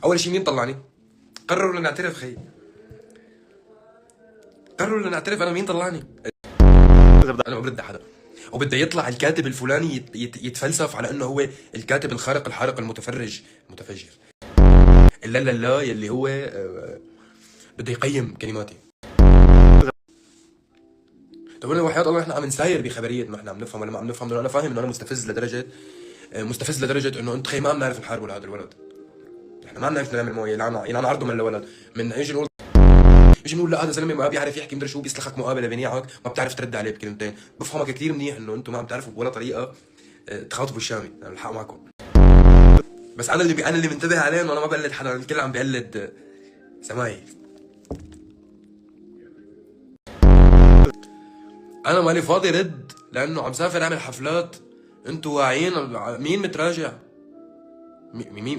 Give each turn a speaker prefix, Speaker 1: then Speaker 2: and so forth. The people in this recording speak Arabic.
Speaker 1: اول شيء مين طلعني؟ قرروا لنعترف خي، قرروا لنعترف انا مين طلعني. انا ما برد حدا، وبده يطلع الكاتب الفلاني يتفلسف على انه هو الكاتب الخارق الحارق المتفجر لا لا لا يلي هو بده يقيم كلماتي. طب انا وحياة الله احنا عم نساير بخبريه انه احنا عم نفهم ولا ما عم نفهم، لانه انا فاهم انه انا مستفز لدرجه انه انت خي ما عم نعرف نحاربه لهذا الولد. احنا ما عم نعرف نعمل مويه يلعن عرضه من الولد، من يجي نقول لا هذا زلمه ما بيعرف يحكي مدري شو، بيسلخك مقابله بنيعك ما بتعرف ترد عليه بكلمتين. بفهمك كثير منيح انه انتم ما عم تعرفوا ولا طريقه تخاطبوا الشامي، انا الحق معكم. بس انا اللي منتبه عليه انه انا ما بقلد حدا، الكل عم بقلد سماي. انا مالي فاضي رد لانه عم سافر اعمل حفلات. انتوا واعيين مين متراجع؟ مين